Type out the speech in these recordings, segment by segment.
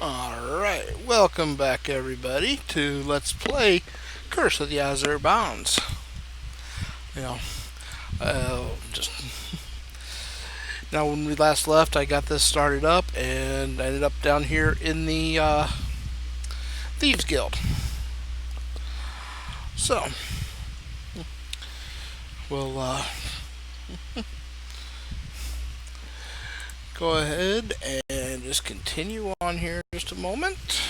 Alright, welcome back everybody to Let's Play Curse of the Azure Bounds. You know, just now when we last left, I got this started up and I ended up down here in the Thieves Guild. So, we'll go ahead and just continue on here just a moment.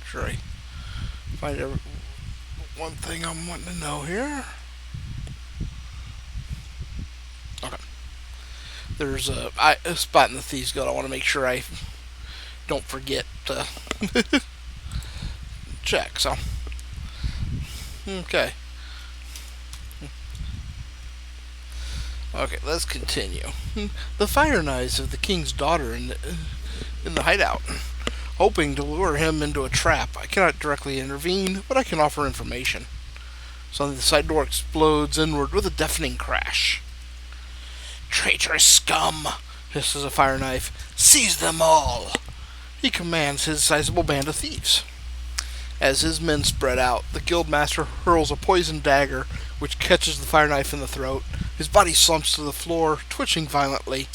Sure, I find one thing I'm wanting to know here. Okay. There's a spot in the Thieves Guild I want to make sure I don't forget to check. So, okay. Okay, let's continue. The Fire Knives of the King's daughter in the hideout, hoping to lure him into a trap. I cannot directly intervene, but I can offer information. Suddenly the side door explodes inward with a deafening crash. Traitorous scum, hisses a fire knife. Seize them all! He commands his sizable band of thieves. As his men spread out, the guildmaster hurls a poisoned dagger, which catches the fire knife in the throat. His body slumps to the floor, twitching violently.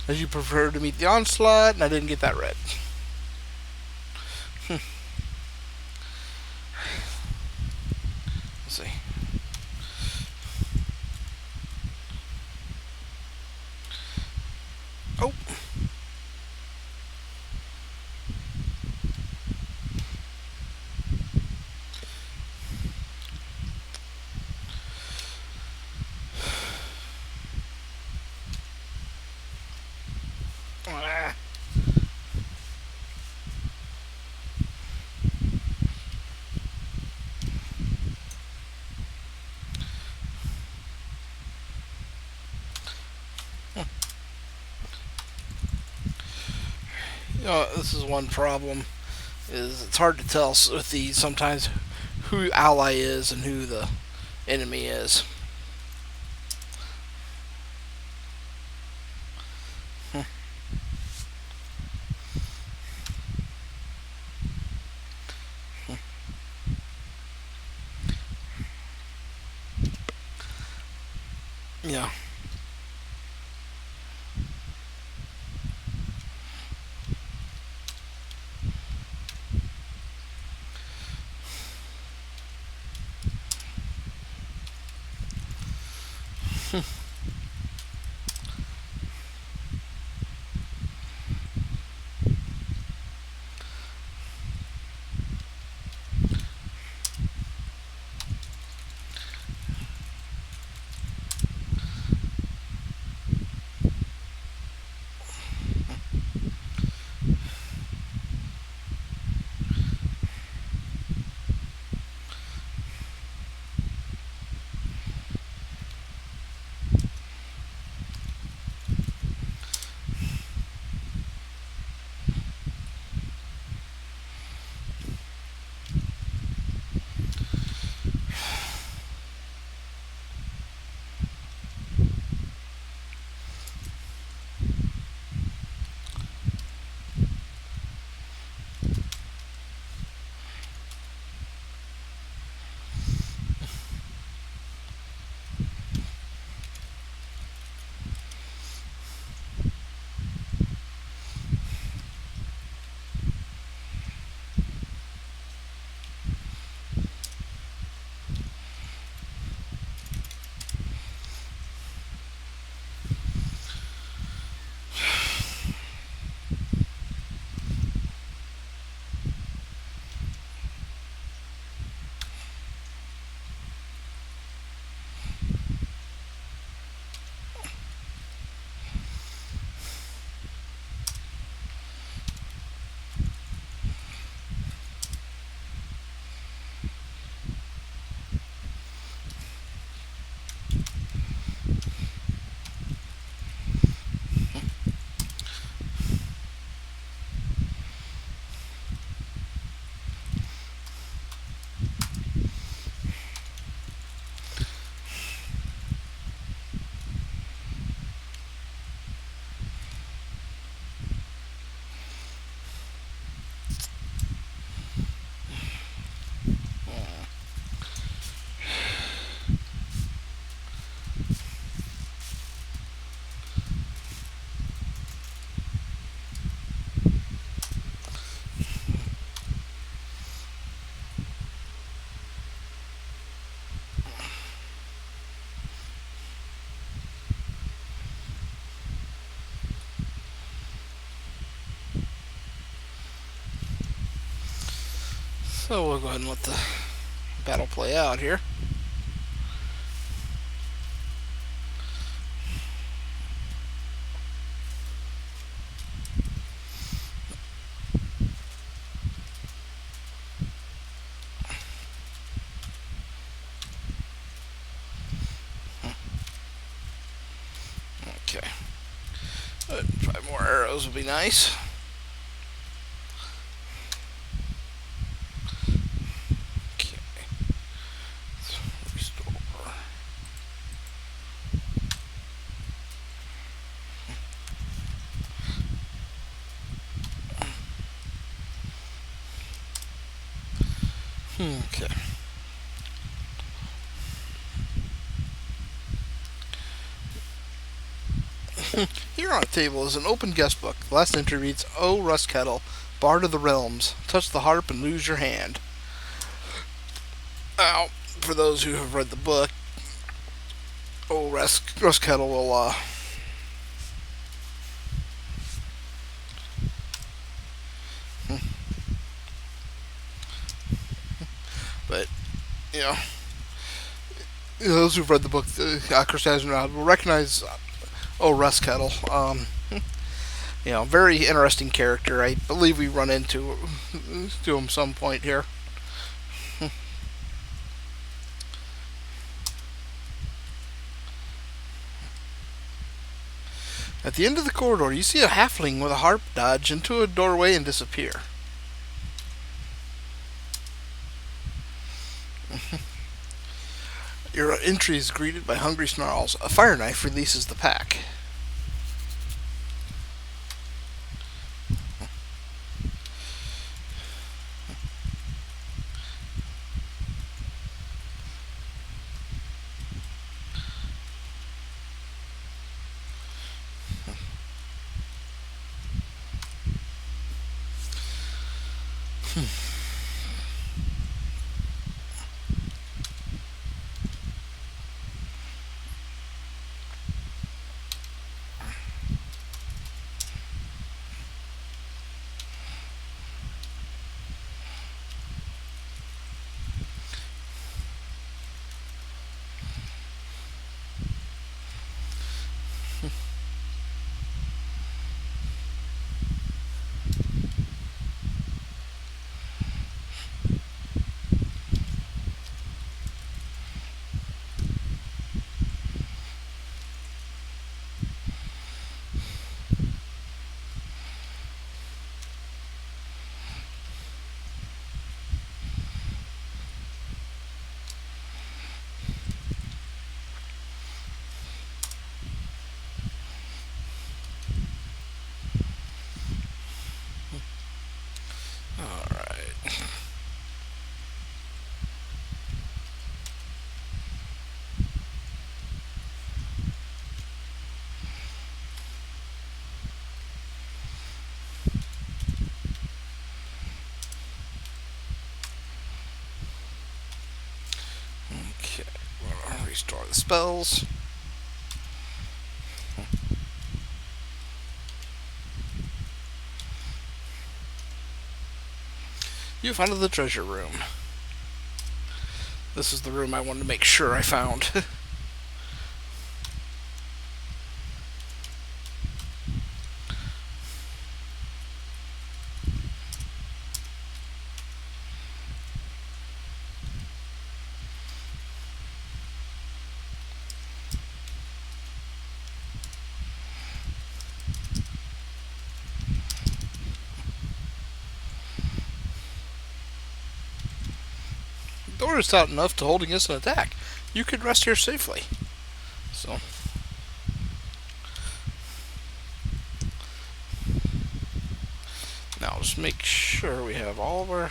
As you prefer to meet the onslaught, and I didn't get that read. Let's see. Oh. Ah. This is one problem. Is it's hard to tell with these sometimes who ally is and who the enemy is. Yeah. So we'll go ahead and let the battle play out here. Okay. 5 more arrows would be nice. Okay. Restore. Okay. Here on the table is an open guest book. The last entry reads, "O Rust Kettle, Bard of the Realms, touch the harp and lose your hand." Now, for those who have read the book, O Rust Kettle will, but, you know, those who've read the book, Chris Azure will recognize Rust Kettle. Very interesting character. I believe we run into him some point here. At the end of the corridor, you see a halfling with a harp dodge into a doorway and disappear. Your entry is greeted by hungry snarls. A fire knife releases the pack. Alright. Okay, we'll restore the spells. You found the treasure room. This is the room I wanted to make sure I found. The door is stout enough to hold against an attack. You could rest here safely. So, now just make sure we have all of our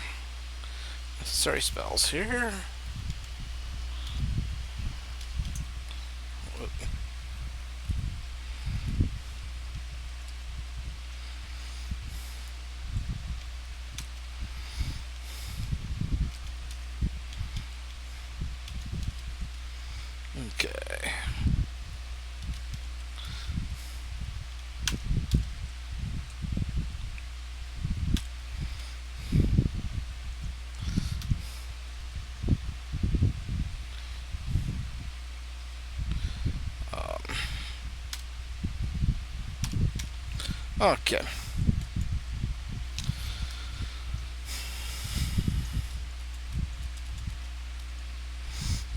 necessary spells here. Okay. Okay.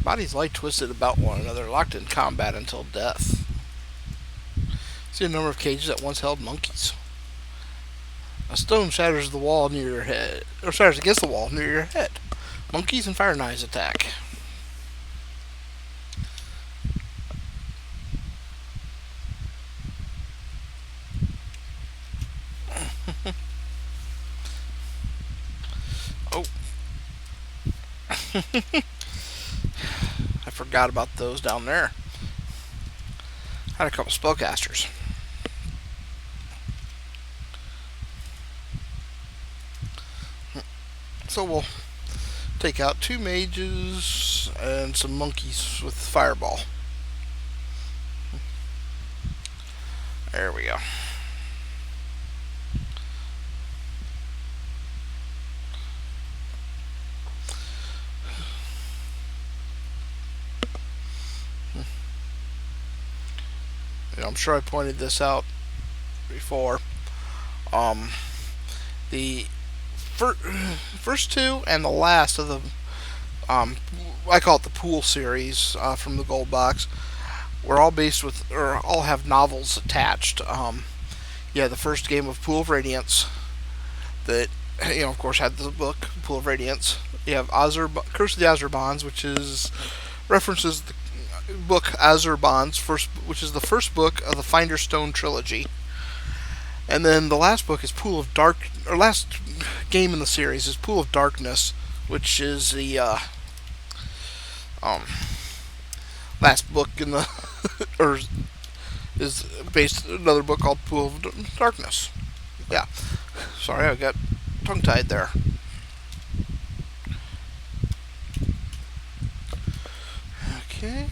Bodies lie twisted about one another, locked in combat until death. See a number of cages that once held monkeys. A stone shatters the wall near your head, or shatters against the wall near your head. Monkeys and fire knives attack. Oh, I forgot about those down there. Had a couple spellcasters. So we'll take out 2 mages and some monkeys with fireball. There we go. I'm sure I pointed this out before. Um, the first 2 and the last of the I call it the pool series from the gold box. We're all based with, or all have novels attached. Yeah, the first game of Pool of Radiance that of course, had the book Pool of Radiance. You have Azure, Curse of the Azure Bonds, which is references the book Azure Bonds, which is the first book of the Finder Stone trilogy. And then the last book is Pool of Dark, or last game in the series is Pool of Darkness, which is the um, last book in the, or is based on another book called Pool of Darkness. Yeah, sorry, I got tongue tied there. Okay.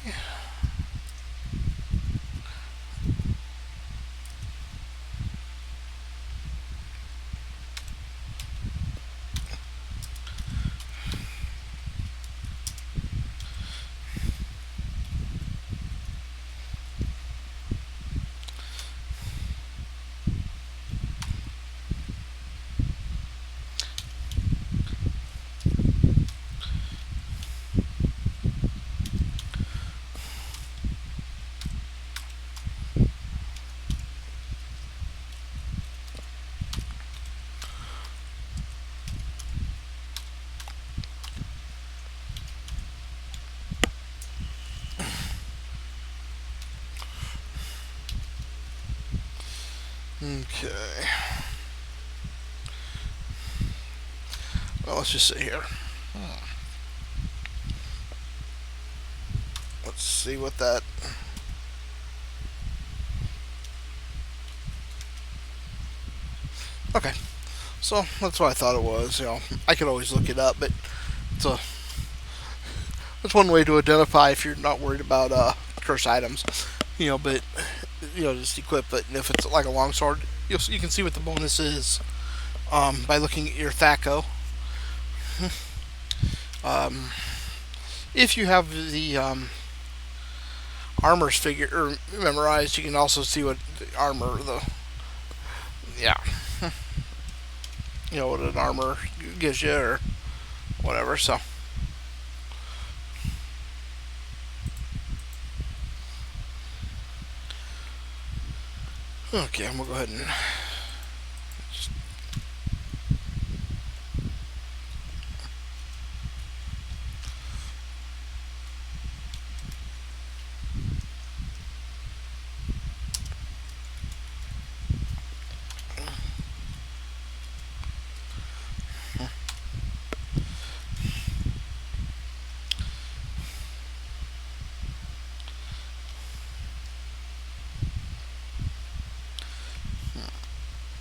Okay. Well, let's just sit here. Let's see what that. Okay. So that's what I thought it was. I could always look it up, but it's a that's one way to identify if you're not worried about curse items. But just equip it, and if it's like a longsword, you can see what the bonus is by looking at your THACO. um, if you have the armor's figure or memorized, you can also see what the armor, yeah, what an armor gives you or whatever. So. Okay, I'm gonna go ahead and just.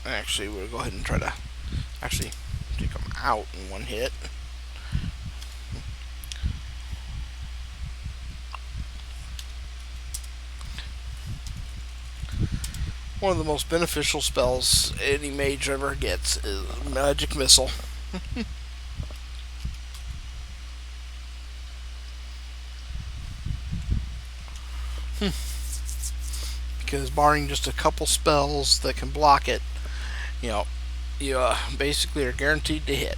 Actually, we'll go ahead and try to actually take them out in one hit. One of the most beneficial spells any mage ever gets is Magic Missile. because barring just a couple spells that can block it, you know, you basically are guaranteed to hit.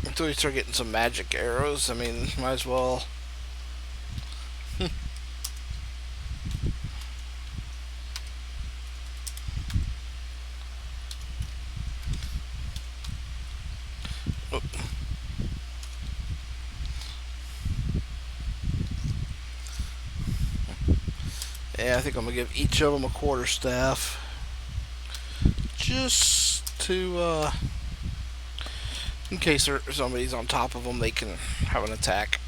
Until we start getting some magic arrows, I mean, might as well. Oh, yeah, I think I'm gonna give each of them a quarterstaff, just to in case somebody's on top of them, they can have an attack.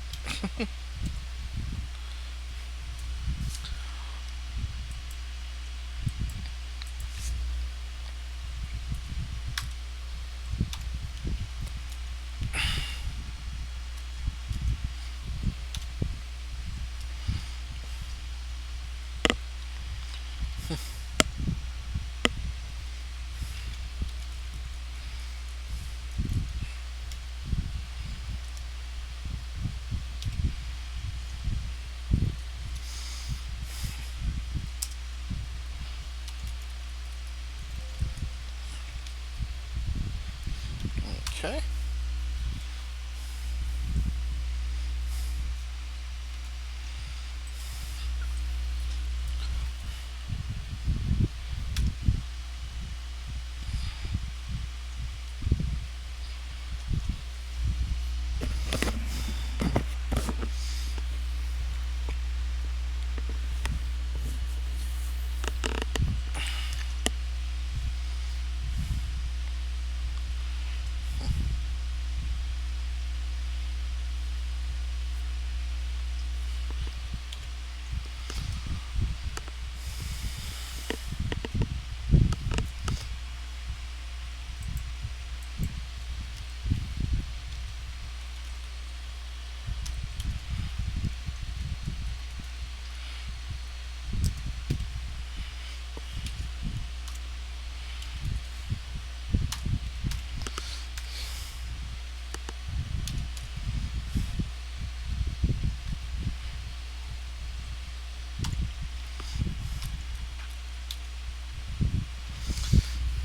Okay.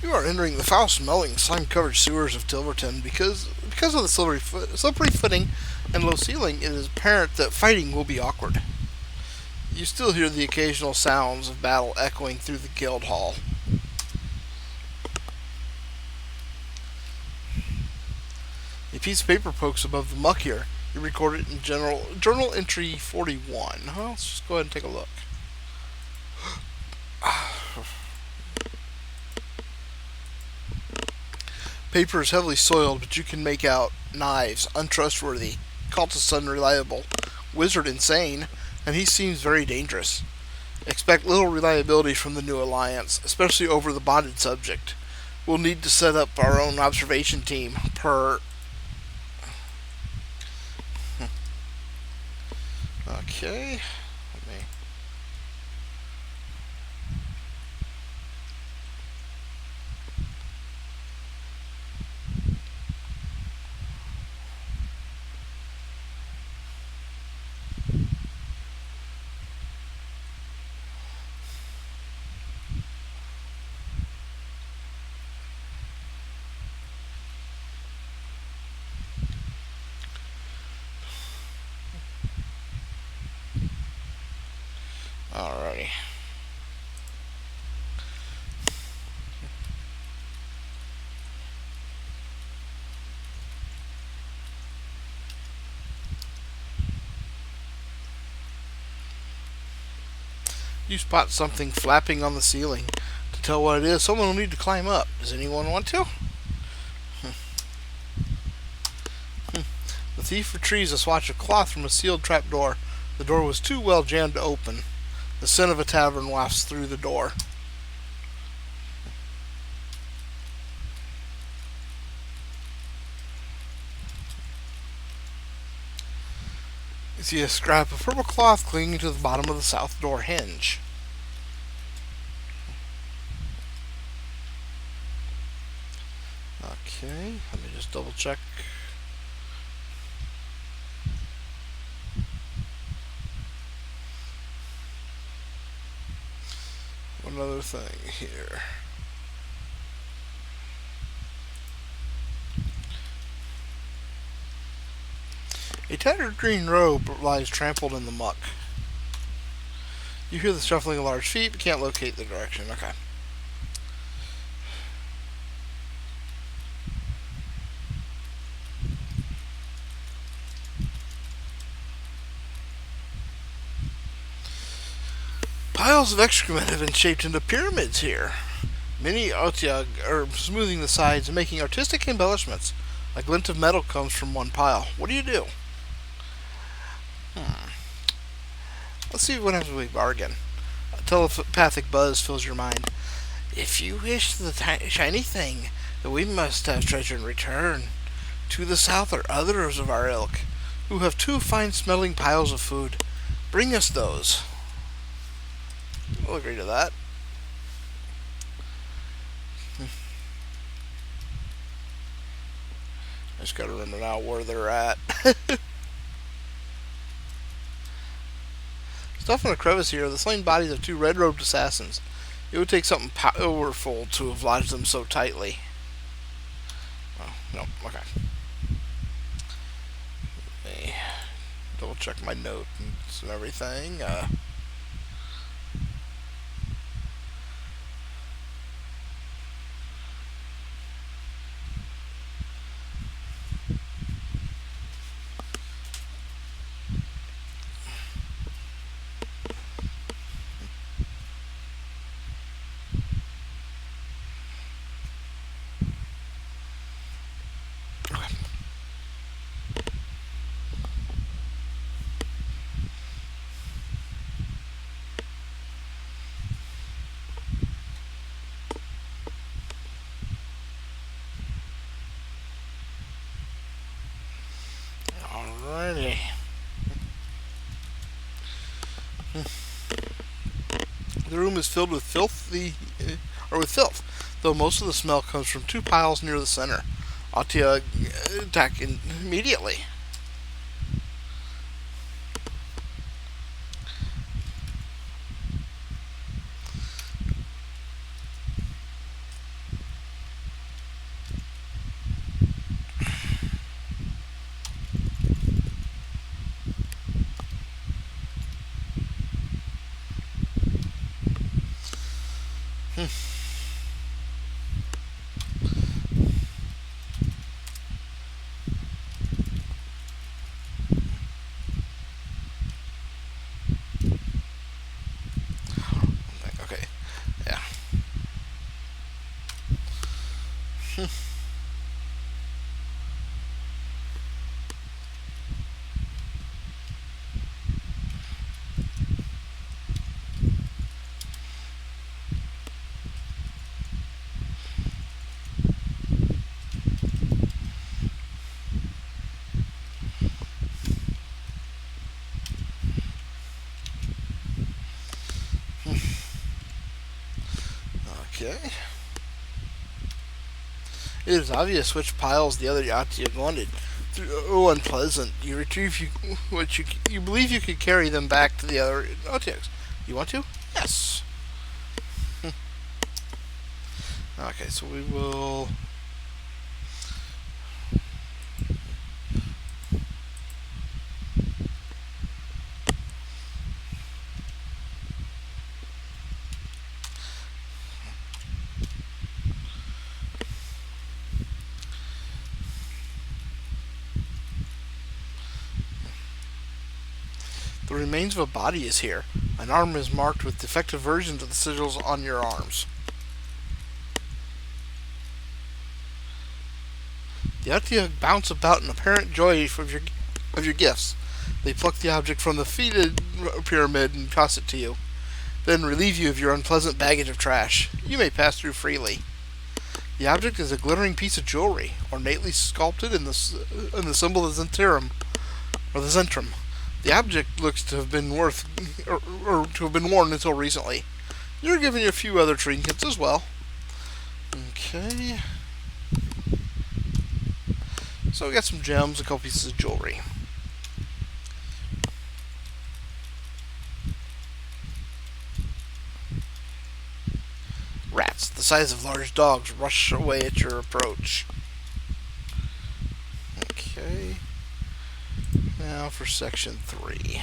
You are entering the foul-smelling, slime-covered sewers of Tilverton. Because of the slippery footing and low ceiling, it is apparent that fighting will be awkward. You still hear the occasional sounds of battle echoing through the guild hall. A piece of paper pokes above the muck here. You record it in journal entry 41. Well, let's just go ahead and take a look. Paper is heavily soiled, but you can make out knives, untrustworthy, cultist unreliable, wizard insane, and he seems very dangerous. Expect little reliability from the new alliance, especially over the bonded subject. We'll need to set up our own observation team per. Okay. Let me. Alrighty. You spot something flapping on the ceiling. To tell what it is, someone will need to climb up. Does anyone want to? The thief retrieves a swatch of cloth from a sealed trapdoor. The door was too well jammed to open. The scent of a tavern wafts through the door. You see a scrap of purple cloth clinging to the bottom of the south door hinge. Okay, let me just double check. One other thing here. A tattered green robe lies trampled in the muck. You hear the shuffling of large feet, but can't locate the direction. Okay. Piles of excrement have been shaped into pyramids here. Many Otyug are smoothing the sides and making artistic embellishments. A glint of metal comes from one pile. What do you do? Let's see what happens when we bargain. A telepathic buzz fills your mind. If you wish the shiny thing, then we must have treasure in return. To the south are others of our ilk, who have two fine-smelling piles of food. Bring us those. We'll agree to that. I just gotta remember now where they're at. Stuff in a crevice here are the slain bodies of two red-robed assassins. It would take something powerful to have lodged them so tightly. Oh, no, okay. Let me double check my notes and everything. Alrighty. The room is filled with filth, though most of the smell comes from two piles near the center. Ought to attack immediately. Okay, yeah. Okay. It is obvious which piles the other Yati wanted. Through unpleasant, you retrieve what you believe you could carry them back to the other Otyugs. You want to? Yes. Okay, so we will. The remains of a body is here. An arm is marked with defective versions of the sigils on your arms. The Otyug bounce about in apparent joy of your gifts. They pluck the object from the feeded pyramid and toss it to you, then relieve you of your unpleasant baggage of trash. You may pass through freely. The object is a glittering piece of jewelry, ornately sculpted in the symbol of the Zentrum, or the Zentrum. The object looks to have been or to have been worn until recently. You're given a few other trinkets as well. Okay. So we got some gems, a couple pieces of jewelry. Rats, the size of large dogs, rush away at your approach. Okay. Now for section 3.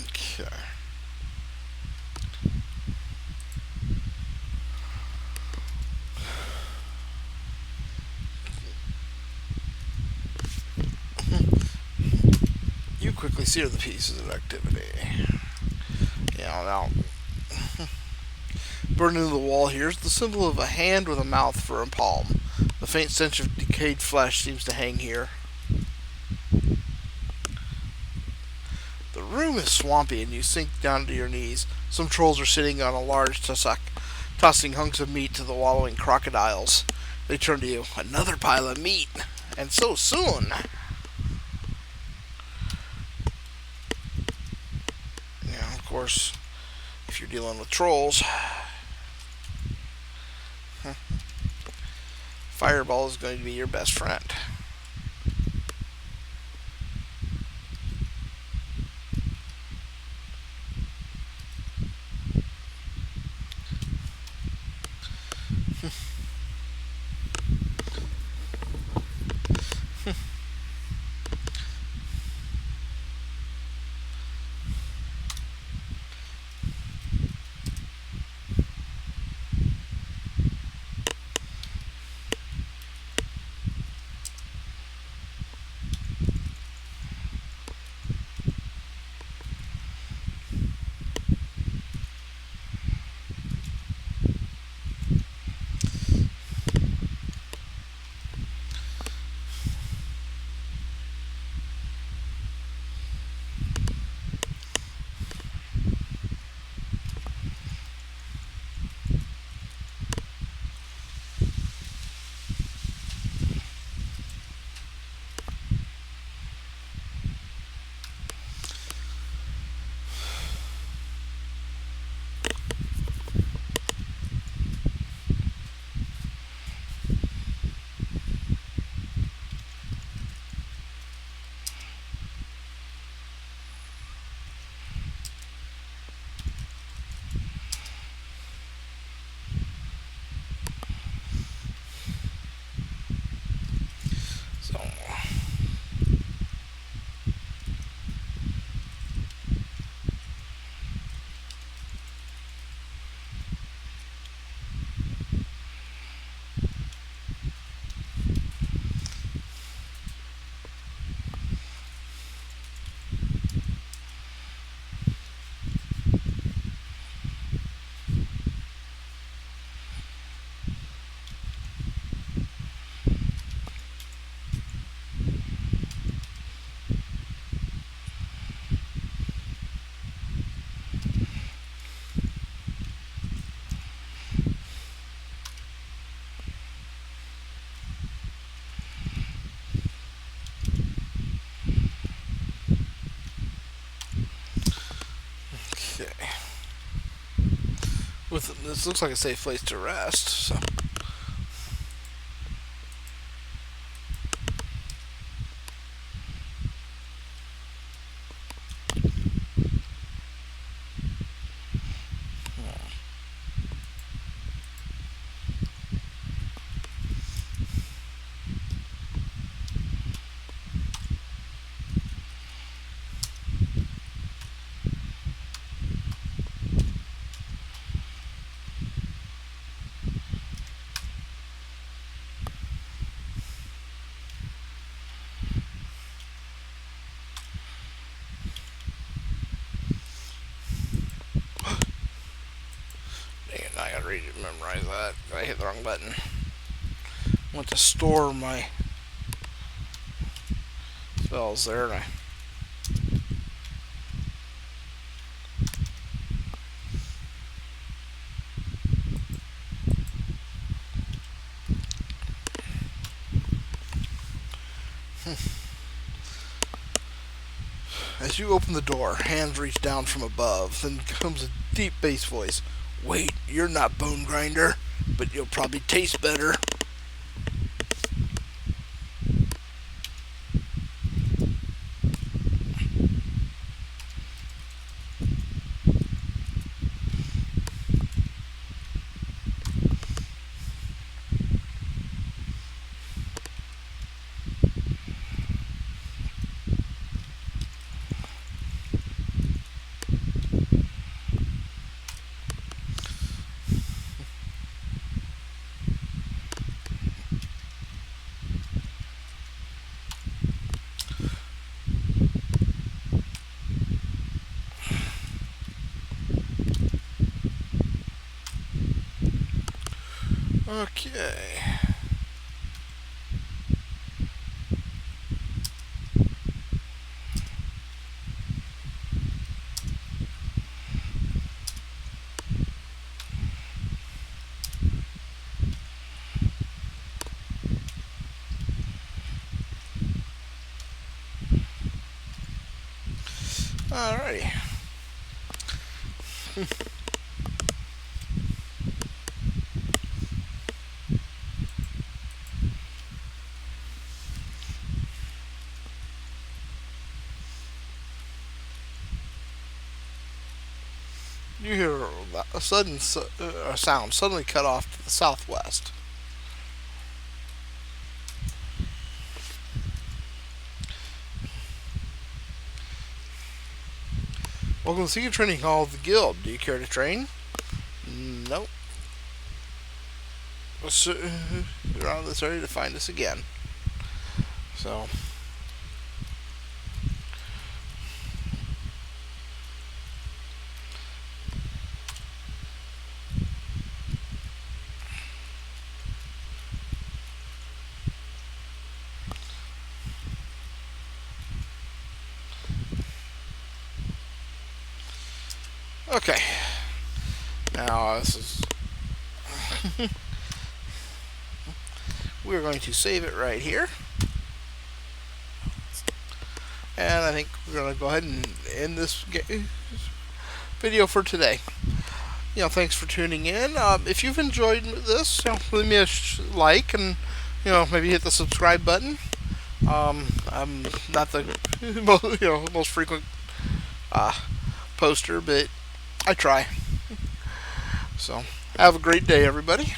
Okay. You quickly sear the pieces of activity. Now burned into the wall here is the symbol of a hand with a mouth for a palm. The faint stench of decayed flesh seems to hang here. The room is swampy and you sink down to your knees. Some trolls are sitting on a large tussock, tossing hunks of meat to the wallowing crocodiles. They turn to you. Another pile of meat, and so soon. Now, of course, if you're dealing with trolls, Fireball is going to be your best friend. So okay. With this looks like a safe place to rest. So. I hit the wrong button. I want to store my spells there, and I As you open the door, hands reach down from above. Then comes a deep bass voice. Wait, you're not Bone Grinder, but you'll probably taste better. Okay. Alrighty. You hear a sudden sound suddenly cut off to the southwest. Welcome to the Secret Training Hall of the Guild. Do you care to train? Nope. You're out of this area to find us again. So, okay. Now this is. We're going to save it right here. And I think we're going to go ahead and end this video for today. Thanks for tuning in. If you've enjoyed this, leave me a like and, maybe hit the subscribe button. I'm not the most frequent poster, but I try. So, have a great day, everybody.